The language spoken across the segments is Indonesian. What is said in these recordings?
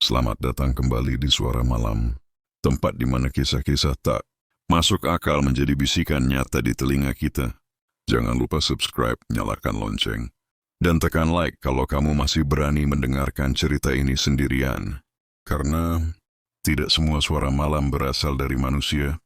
Selamat datang kembali di Suara Malam, tempat di mana kisah-kisah tak masuk akal menjadi bisikan nyata di telinga kita. Jangan lupa subscribe, nyalakan lonceng, dan tekan like kalau kamu masih berani mendengarkan cerita ini sendirian. Karena tidak semua suara malam berasal dari manusia.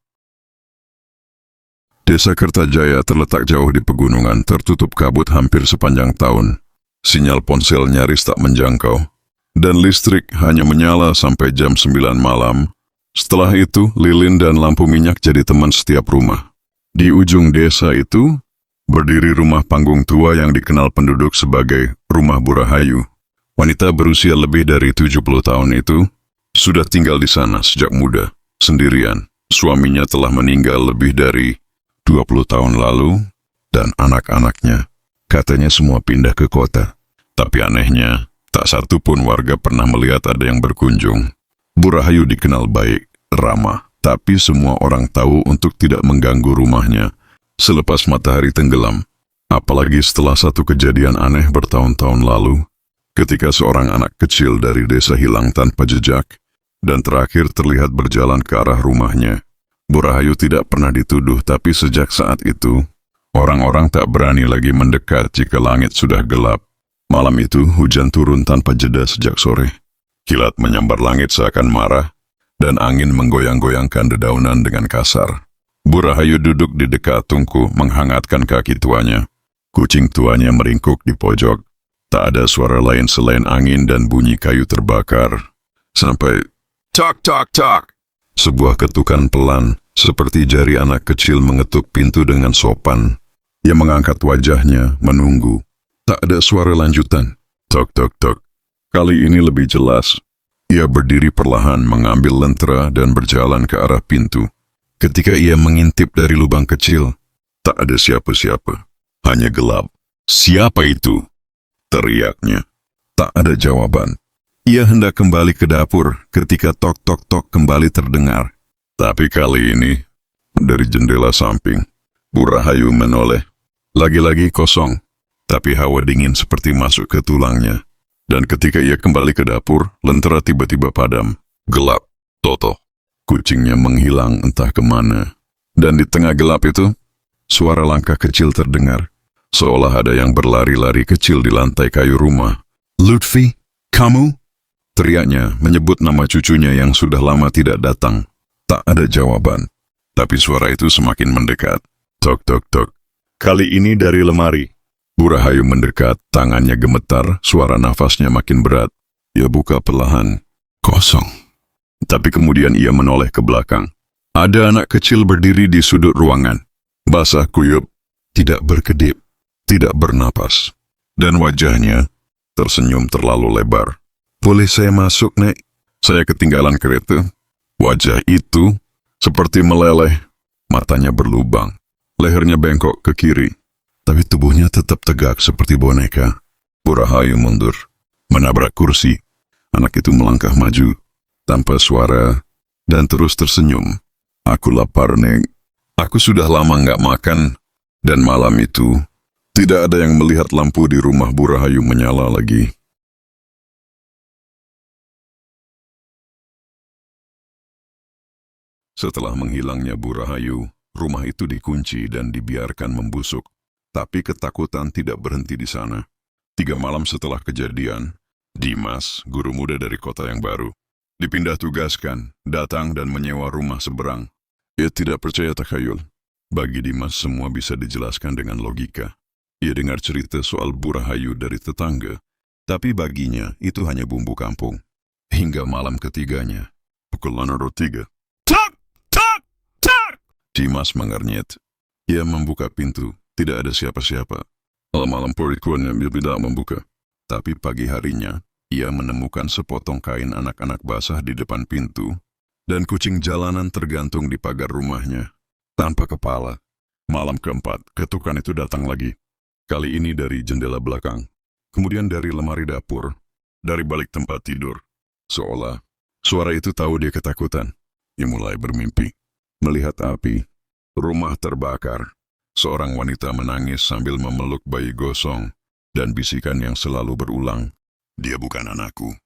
Desa Kertajaya terletak jauh di pegunungan, tertutup kabut hampir sepanjang tahun. Sinyal ponsel nyaris tak menjangkau, dan listrik hanya menyala sampai jam 9 malam. Setelah itu, lilin dan lampu minyak jadi teman setiap rumah. Di ujung desa itu, berdiri rumah panggung tua yang dikenal penduduk sebagai Rumah Burahayu. Wanita berusia lebih dari 70 tahun itu sudah tinggal di sana sejak muda, sendirian. Suaminya telah meninggal lebih dari 20 tahun lalu, dan anak-anaknya katanya semua pindah ke kota. Tapi anehnya, tak satu pun warga pernah melihat ada yang berkunjung. Burahayu dikenal baik, ramah, tapi semua orang tahu untuk tidak mengganggu rumahnya selepas matahari tenggelam. Apalagi setelah satu kejadian aneh bertahun-tahun lalu, ketika seorang anak kecil dari desa hilang tanpa jejak, dan terakhir terlihat berjalan ke arah rumahnya. Burahayu tidak pernah dituduh, tapi sejak saat itu, orang-orang tak berani lagi mendekat jika langit sudah gelap. Malam itu, hujan turun tanpa jeda sejak sore. Kilat menyambar langit seakan marah, dan angin menggoyang-goyangkan dedaunan dengan kasar. Burahayu duduk di dekat tungku menghangatkan kaki tuanya. Kucing tuanya meringkuk di pojok. Tak ada suara lain selain angin dan bunyi kayu terbakar. Sampai cak cak cak. Sebuah ketukan pelan, seperti jari anak kecil mengetuk pintu dengan sopan. Ia mengangkat wajahnya, menunggu. Tak ada suara lanjutan. Tok tok tok. Kali ini lebih jelas. Ia berdiri perlahan, mengambil lentera dan berjalan ke arah pintu. Ketika ia mengintip dari lubang kecil, tak ada siapa-siapa. Hanya gelap. Siapa itu? Teriaknya. Tak ada jawaban. Ia hendak kembali ke dapur ketika tok-tok-tok kembali terdengar. Tapi kali ini, dari jendela samping, Burahayu menoleh. Lagi-lagi kosong, tapi hawa dingin seperti masuk ke tulangnya. Dan ketika ia kembali ke dapur, lentera tiba-tiba padam. Gelap, toto. Kucingnya menghilang entah kemana. Dan di tengah gelap itu, suara langkah kecil terdengar. Seolah ada yang berlari-lari kecil di lantai kayu rumah. Lutfi, kamu? Teriaknya menyebut nama cucunya yang sudah lama tidak datang. Tak ada jawaban. Tapi suara itu semakin mendekat. Tok tok tok. Kali ini dari lemari. Burahayu mendekat, tangannya gemetar, suara nafasnya makin berat. Ia buka perlahan. Kosong. Tapi kemudian ia menoleh ke belakang. Ada anak kecil berdiri di sudut ruangan. Basah kuyup, tidak berkedip, tidak bernapas. Dan wajahnya tersenyum terlalu lebar. Boleh saya masuk, Nek? Saya ketinggalan kereta. Wajah itu seperti meleleh. Matanya berlubang. Lehernya bengkok ke kiri. Tapi tubuhnya tetap tegak seperti boneka. Burahayu mundur, menabrak kursi. Anak itu melangkah maju, tanpa suara, dan terus tersenyum. Aku lapar, Nek. Aku sudah lama nggak makan. Dan malam itu, tidak ada yang melihat lampu di rumah Burahayu menyala lagi. Setelah menghilangnya Burahayu, rumah itu dikunci dan dibiarkan membusuk. Tapi ketakutan tidak berhenti di sana. 3 malam setelah kejadian, Dimas, guru muda dari kota yang baru, dipindah tugaskan, datang dan menyewa rumah seberang. Ia tidak percaya takhayul. Bagi Dimas semua bisa dijelaskan dengan logika. Ia dengar cerita soal Burahayu dari tetangga, tapi baginya itu hanya bumbu kampung. Hingga malam ketiganya, pukul 03. Dimas mengernyit. Ia membuka pintu, tidak ada siapa-siapa. Malam-malam perikuannya dia tidak membuka. Tapi pagi harinya, ia menemukan sepotong kain anak-anak basah di depan pintu, dan kucing jalanan tergantung di pagar rumahnya, tanpa kepala. Malam keempat, ketukan itu datang lagi. Kali ini dari jendela belakang, kemudian dari lemari dapur, dari balik tempat tidur. Seolah suara itu tahu dia ketakutan. Ia mulai bermimpi. Melihat api, rumah terbakar, seorang wanita menangis sambil memeluk bayi gosong, dan bisikan yang selalu berulang, "Dia bukan anakku."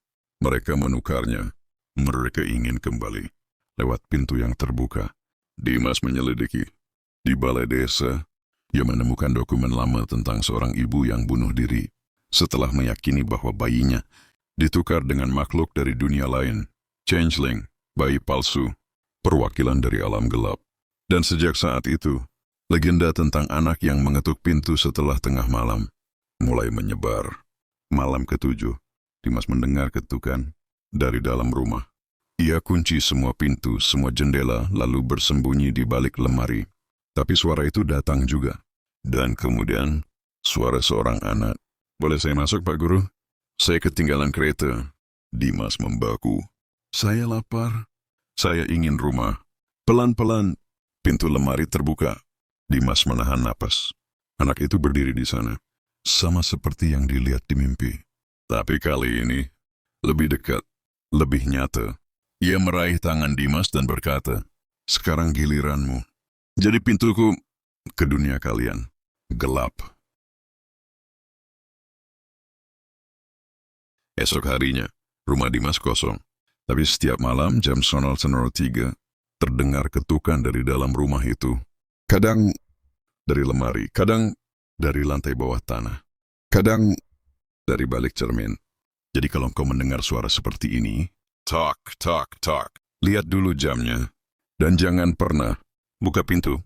Mereka menukarnya. Mereka ingin kembali. Lewat pintu yang terbuka, Dimas menyelidiki. Di balai desa, ia menemukan dokumen lama tentang seorang ibu yang bunuh diri setelah meyakini bahwa bayinya ditukar dengan makhluk dari dunia lain. Changeling, bayi palsu, perwakilan dari alam gelap. Dan sejak saat itu, legenda tentang anak yang mengetuk pintu setelah tengah malam mulai menyebar. Malam ketujuh, Dimas mendengar ketukan dari dalam rumah. Ia kunci semua pintu, semua jendela, lalu bersembunyi di balik lemari. Tapi suara itu datang juga. Dan kemudian, suara seorang anak. Boleh saya masuk, Pak Guru? Saya ketinggalan kereta. Dimas membaku. Saya lapar. Saya ingin rumah. Pelan-pelan, pintu lemari terbuka. Dimas menahan napas. Anak itu berdiri di sana. Sama seperti yang dilihat di mimpi. Tapi kali ini, lebih dekat, lebih nyata. Ia meraih tangan Dimas dan berkata, sekarang giliranmu. Jadi pintuku ke dunia kalian. Gelap. Esok harinya, rumah Dimas kosong. Tapi setiap malam jam 00.03, terdengar ketukan dari dalam rumah itu. Kadang dari lemari, kadang dari lantai bawah tanah. Kadang dari balik cermin. Jadi kalau kau mendengar suara seperti ini, talk. Lihat dulu jamnya. Dan jangan pernah buka pintu.